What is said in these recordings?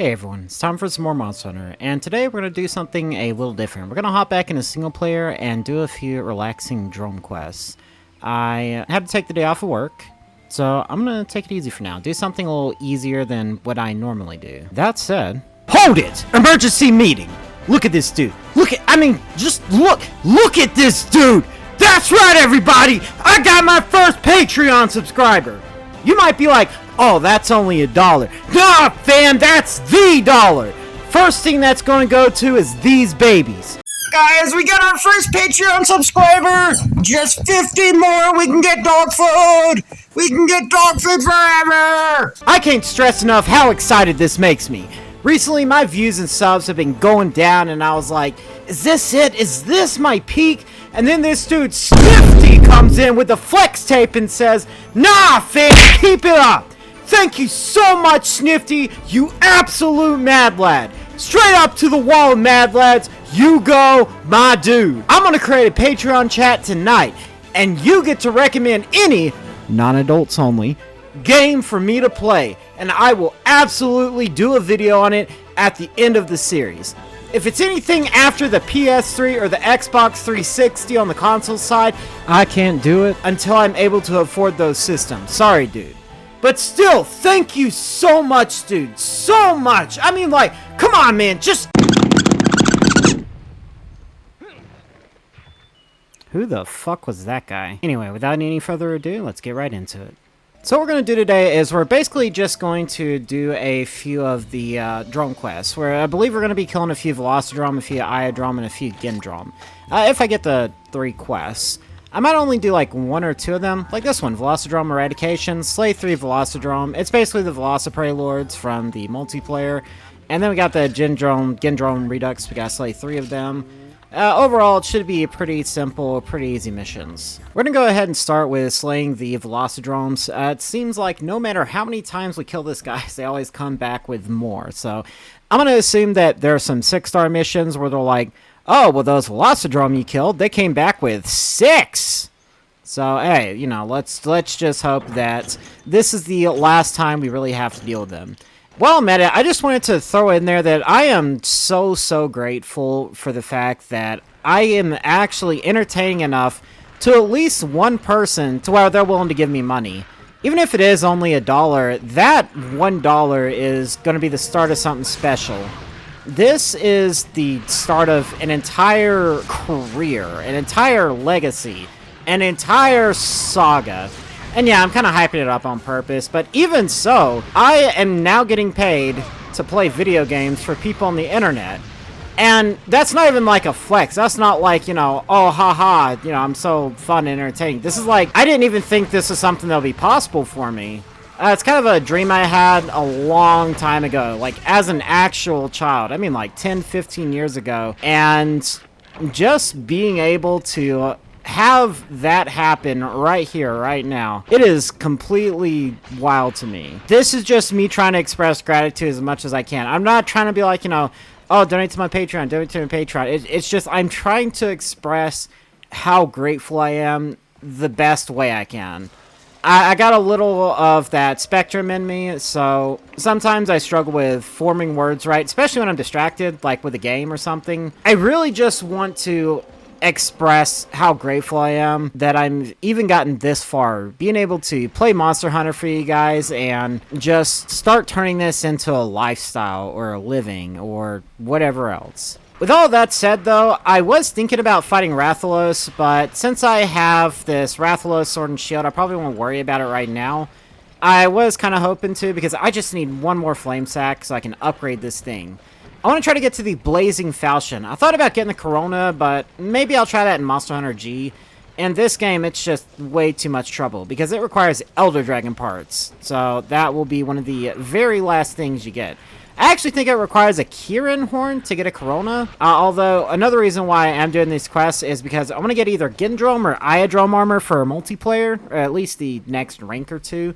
Hey everyone, it's time for some more Monster Hunter, and today we're going to do something a little different. We're going to hop back into single player and do a few relaxing drone quests. I had to take the day off of work, so I'm going to take it easy for now. Do something a little easier than what I normally do. That said... Hold it! Emergency meeting! Look at this dude. Just look! Look at this dude! That's right, everybody! I got my first Patreon subscriber! You might be like, oh, that's only $1. Nah, fam, that's the dollar. First thing that's going to go to is these babies. Guys, we got our first Patreon subscriber. Just 50 more, we can get dog food. We can get dog food forever. I can't stress enough how excited this makes me. Recently, my views and subs have been going down, and I was like, is this it? Is this my peak? And then this dude, Snifty, comes in with the flex tape and says, nah, fam, keep it up. Thank you so much, Snifty, you absolute mad lad. Straight up to the wall, mad lads. You go, my dude. I'm going to create a Patreon chat tonight, and you get to recommend any, non-adults only, game for me to play, and I will absolutely do a video on it at the end of the series. If it's anything after the PS3 or the Xbox 360 on the console side, I can't do it until I'm able to afford those systems. Sorry, dude. But still, thank you so much, dude. So much. I mean, like, come on, man. Just... Who the fuck was that guy? Anyway, without any further ado, let's get right into it. So what we're going to do today is we're basically just going to do a few of the drone quests, where I believe we're going to be killing a few Velocidrome, a few Iodrome, and a few Gendrome. If I get the 3 quests. I might only do like 1 or 2 of them, like this one, Velocidrome Eradication, slay 3 Velocidrome. It's basically the Velociprey Lords from the multiplayer. And then we got the Gendrome Redux, we got to slay 3 of them. Overall, it should be pretty simple, pretty easy missions. We're going to go ahead and start with slaying the Velocidromes. It seems like no matter how many times we kill this guy, they always come back with more. So I'm going to assume that there are some 6-star missions where they're like, oh, well, those Velocidrome you killed, they came back with 6! So, hey, you know, let's just hope that this is the last time we really have to deal with them. While I'm at it, I just wanted to throw in there that I am so grateful for the fact that I am actually entertaining enough to at least one person to where they're willing to give me money. Even if it is only $1, that $1 is going to be the start of something special. This is the start of an entire career, an entire legacy, an entire saga. And yeah, I'm kind of hyping it up on purpose, but even so, I am now getting paid to play video games for people on the internet. And that's not even like a flex. That's not like, you know, oh, haha, you know, I'm so fun and entertaining. This is like, I didn't even think this is something that'll be possible for me. It's kind of a dream I had a long time ago, like as an actual child. I mean, like 10, 15 years ago. And just being able to have that happen right here, right now, it is completely wild to me. This is just me trying to express gratitude as much as I can. I'm not trying to be like, you know, oh, donate to my Patreon, donate to my Patreon. It's just, I'm trying to express how grateful I am the best way I can. I got a little of that spectrum in me, so sometimes I struggle with forming words right, especially when I'm distracted, like with a game or something. I really just want to express how grateful I am that I'm even gotten this far, being able to play Monster Hunter for you guys and just start turning this into a lifestyle or a living or whatever else. With all that said, though, I was thinking about fighting Rathalos, but since I have this Rathalos Sword and Shield, I probably won't worry about it right now. I was kind of hoping to, because I just need one more Flame Sack so I can upgrade this thing. I want to try to get to the Blazing Falchion. I thought about getting the Corona, but maybe I'll try that in Monster Hunter G. In this game, it's just way too much trouble, because it requires Elder Dragon parts. So that will be one of the very last things you get. I actually think it requires a Kirin horn to get a Corona. Although, another reason why I am doing these quests is because I want to get either Gendrome or Iodrome armor for multiplayer, or at least the next rank or 2.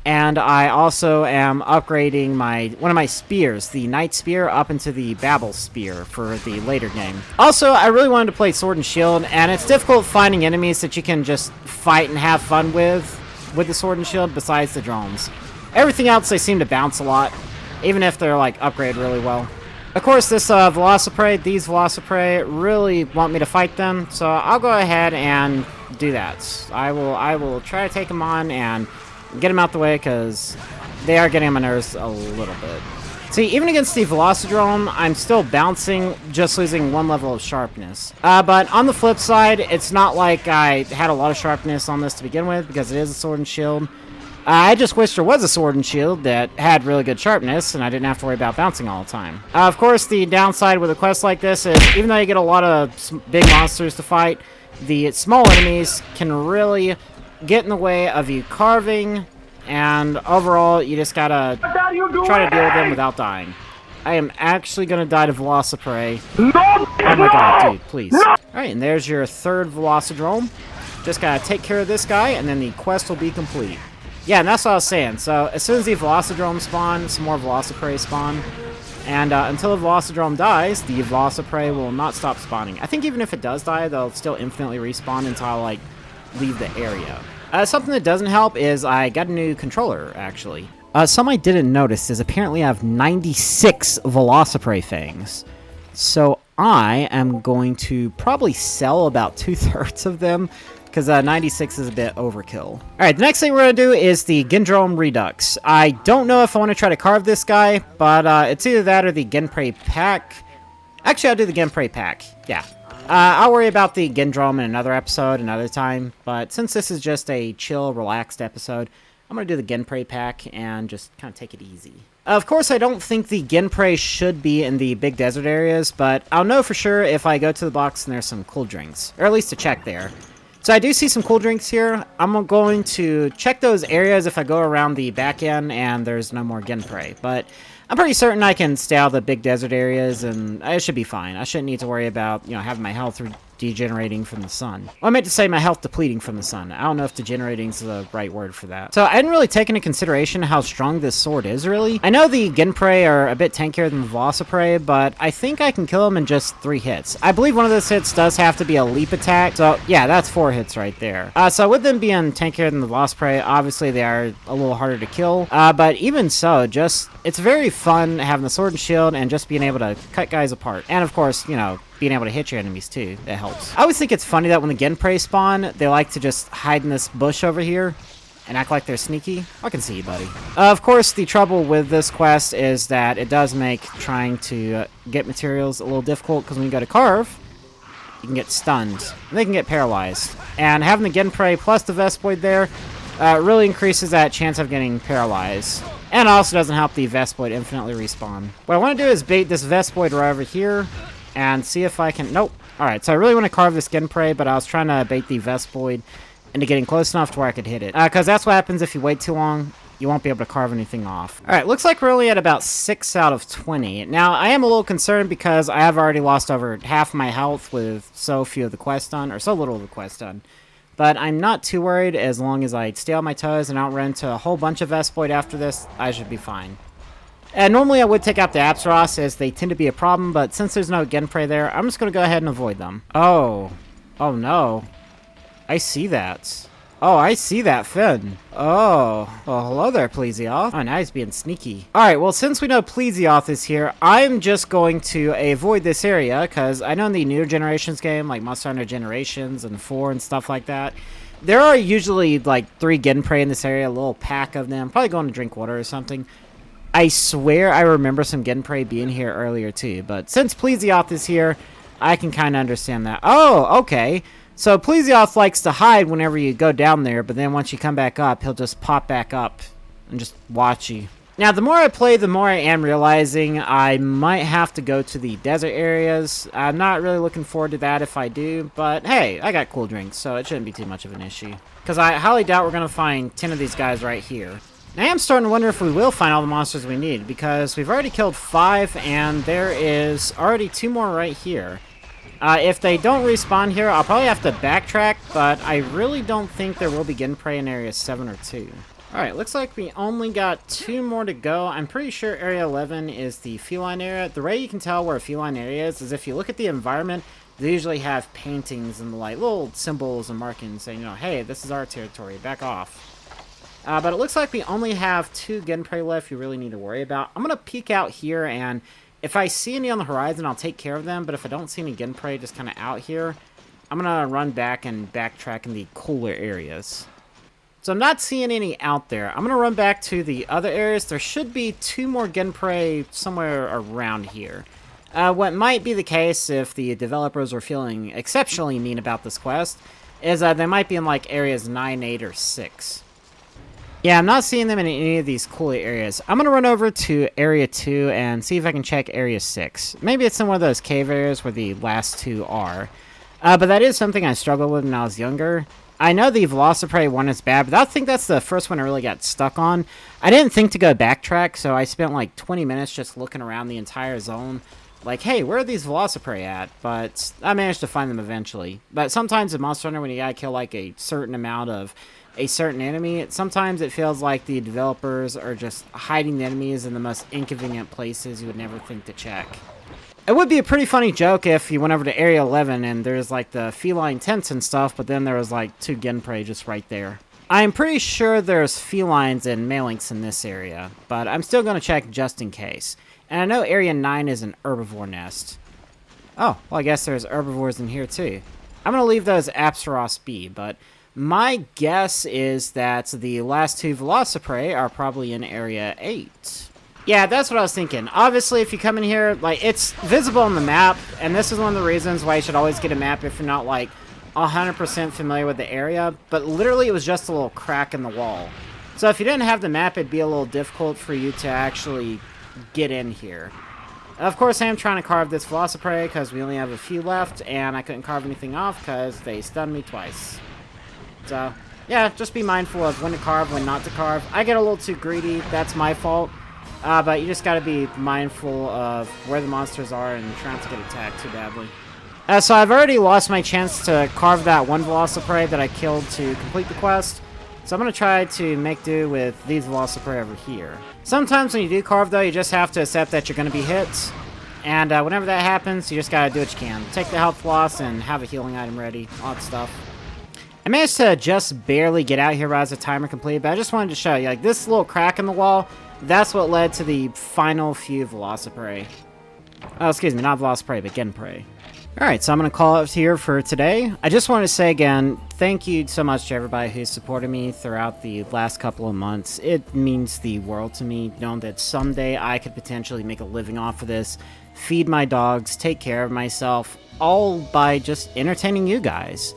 And I also am upgrading one of my spears, the Knight Spear, up into the Babel Spear for the later game. Also, I really wanted to play Sword and Shield, and it's difficult finding enemies that you can just fight and have fun with the Sword and Shield besides the drones. Everything else, they seem to bounce a lot. even if they're like upgraded really well. Of course, this these Velociprey really want me to fight them, so I'll go ahead and do that. I will try to take them on and get them out the way, because they are getting on my nerves a little bit. See, even against the Velocidrome, I'm still bouncing, just losing 1 level of sharpness. But on the flip side, it's not like I had a lot of sharpness on this to begin with, because it is a sword and shield. I just wish there was a sword and shield that had really good sharpness, and I didn't have to worry about bouncing all the time. Of course, the downside with a quest like this is, even though you get a lot of big monsters to fight, the small enemies can really get in the way of you carving, and overall, you just gotta try to deal with them without dying. I am actually gonna die to Velociprey. Oh my god, dude, please. Alright, and there's your 3rd Velocidrome. Just gotta take care of this guy, and then the quest will be complete. Yeah, and that's what I was saying. So, as soon as the Velocidrome spawn, some more Velociprey spawn. And until the Velocidrome dies, the Velociprey will not stop spawning. I think even if it does die, they'll still infinitely respawn until I, like, leave the area. Something that doesn't help is I got a new controller, actually. Something I didn't notice is apparently I have 96 Velociprey fangs. So I am going to probably sell about 2/3 of them, because 96 is a bit overkill. Alright, the next thing we're going to do is the Gendrome Redux. I don't know if I want to try to carve this guy, but it's either that or the Genprey pack. Actually, I'll do the Genprey pack. Yeah. I'll worry about the Gendrome in another episode, another time, but since this is just a chill, relaxed episode, I'm going to do the Genprey pack and just kind of take it easy. Of course, I don't think the Genprey should be in the big desert areas, but I'll know for sure if I go to the box and there's some cool drinks, or at least to check there. So I do see some cool drinks here. I'm going to check those areas if I go around the back end and there's no more Genprey, but I'm pretty certain I can stay out of the big desert areas, and I should be fine. I shouldn't need to worry about, you know, having my health degenerating from the sun. Well, I meant to say my health depleting from the sun. I don't know if degenerating is the right word for that. So I didn't really take into consideration how strong this sword is, really. I know the Genprey are a bit tankier than the Velociprey, but I think I can kill them in just 3 hits. I believe one of those hits does have to be a leap attack, so yeah, that's 4 hits right there. So with them being tankier than the Velociprey, obviously they are a little harder to kill, but even so, it's very fun having the sword and shield and just being able to cut guys apart. And of course, you know, being able to hit your enemies too, that helps. I always think it's funny that when the Genprey spawn, they like to just hide in this bush over here and act like they're sneaky. I can see you, buddy. Of course, the trouble with this quest is that it does make trying to get materials a little difficult, because when you go to carve, you can get stunned, and they can get paralyzed. And having the Genprey plus the Vespoid there really increases that chance of getting paralyzed. And also doesn't help the Vespoid infinitely respawn. What I want to do is bait this Vespoid right over here and see if I can... Nope. Alright, so I really want to carve this Genprey, but I was trying to bait the Vespoid into getting close enough to where I could hit it. Because that's what happens if you wait too long. You won't be able to carve anything off. Alright, looks like we're only at about 6 out of 20. Now, I am a little concerned because I have already lost over half my health with so few of the quests done, or so little of the quests done. But I'm not too worried. As long as I stay on my toes and don't run into a whole bunch of Vespoid after this, I should be fine. And normally I would take out the Apsaros, as they tend to be a problem, but since there's no Genprey there, I'm just going to go ahead and avoid them. Oh. Oh no. I see that. Oh, I see that Finn. Oh. Well, hello there, Plesioth. Oh, now he's being sneaky. Alright, well, since we know Plesioth is here, I'm just going to avoid this area, because I know in the newer generations game, like Monster Hunter Generations and 4 and stuff like that, there are usually, like, 3 Genprey in this area, a little pack of them, probably going to drink water or something. I swear I remember some Genprey being here earlier too, but since Plesioth is here, I can kind of understand that. Oh, okay. So Plesioth likes to hide whenever you go down there, but then once you come back up, he'll just pop back up and just watch you. Now, the more I play, the more I am realizing I might have to go to the desert areas. I'm not really looking forward to that if I do, but hey, I got cool drinks, so it shouldn't be too much of an issue. Because I highly doubt we're going to find 10 of these guys right here. I am starting to wonder if we will find all the monsters we need, because we've already killed 5, and there is already 2 more right here. If they don't respawn here, I'll probably have to backtrack, but I really don't think there will be Genprey in Area 7 or 2. Alright, looks like we only got 2 more to go. I'm pretty sure Area 11 is the feline area. The way you can tell where a feline area is if you look at the environment, they usually have paintings and like little symbols and markings saying, you know, hey, this is our territory, back off. But it looks like we only have 2 Genprey left you really need to worry about. I'm going to peek out here, and if I see any on the horizon, I'll take care of them. But if I don't see any Genprey just kind of out here, I'm going to run back and backtrack in the cooler areas. So I'm not seeing any out there. I'm going to run back to the other areas. There should be 2 more Genprey somewhere around here. What might be the case if the developers are feeling exceptionally mean about this quest is they might be in like areas 9, 8, or 6. Yeah, I'm not seeing them in any of these cooler areas. I'm going to run over to Area 2 and see if I can check Area 6. Maybe it's in one of those cave areas where the last 2 are. But that is something I struggled with when I was younger. I know the Velociprey one is bad, but I think that's the first one I really got stuck on. I didn't think to go backtrack, so I spent like 20 minutes just looking around the entire zone. Like, hey, where are these Velociprey at? But I managed to find them eventually. But sometimes in Monster Hunter, when you gotta kill like a certain amount of a certain enemy, sometimes it feels like the developers are just hiding the enemies in the most inconvenient places you would never think to check. It would be a pretty funny joke if you went over to Area 11 and there's like the feline tents and stuff, but then there was like 2 Genprey just right there. I'm pretty sure there's felines and Malinx in this area, but I'm still going to check just in case. And I know Area 9 is an herbivore nest. Oh, well I guess there's herbivores in here too. I'm going to leave those Apsaros be, but my guess is that the last 2 Velociprey are probably in Area 8. Yeah, that's what I was thinking. Obviously, if you come in here, like, it's visible on the map, and this is one of the reasons why you should always get a map if you're not, like, 100% familiar with the area. But literally, it was just a little crack in the wall. So if you didn't have the map, it'd be a little difficult for you to actually get in here. Of course, I am trying to carve this Velociprey because we only have a few left, and I couldn't carve anything off because they stunned me twice. So, yeah, just be mindful of when to carve, when not to carve. I get a little too greedy. That's my fault. But you just gotta be mindful of where the monsters are and try not to get attacked too badly. So I've already lost my chance to carve that 1 Velociprey that I killed to complete the quest. So I'm gonna try to make do with these Velociprey over here. Sometimes when you do carve though, you just have to accept that you're gonna be hit. And whenever that happens, you just gotta do what you can. Take the health floss and have a healing item ready, all that stuff. I managed to just barely get out here right as the timer completed, but I just wanted to show you, like, this little crack in the wall, that's what led to the final few Velociprey. Oh, excuse me, not Velociprey, but Genprey. Alright, so I'm going to call it here for today. I just want to say again, thank you so much to everybody who supported me throughout the last couple of months. It means the world to me, knowing that someday I could potentially make a living off of this, feed my dogs, take care of myself, all by just entertaining you guys.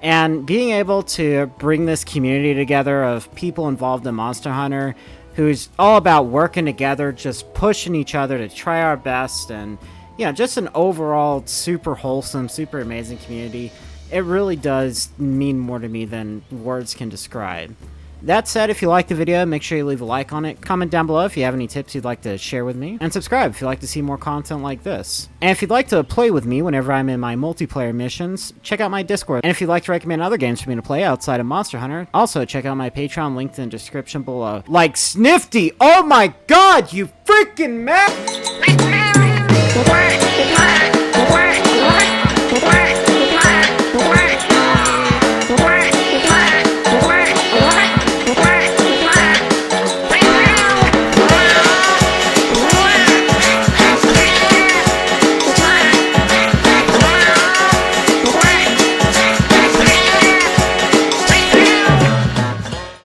And being able to bring this community together of people involved in Monster Hunter, who's all about working together, just pushing each other to try our best, and, you know, just an overall super wholesome, super amazing community. It really does mean more to me than words can describe. That said, if you like the video, make sure you leave a like on it, comment down below if you have any tips you'd like to share with me, and subscribe if you'd like to see more content like this. And if you'd like to play with me whenever I'm in my multiplayer missions, check out my Discord. And if you'd like to recommend other games for me to play outside of Monster Hunter, also check out my Patreon linked in the description below. Like Snifty! Oh my god, you freaking man!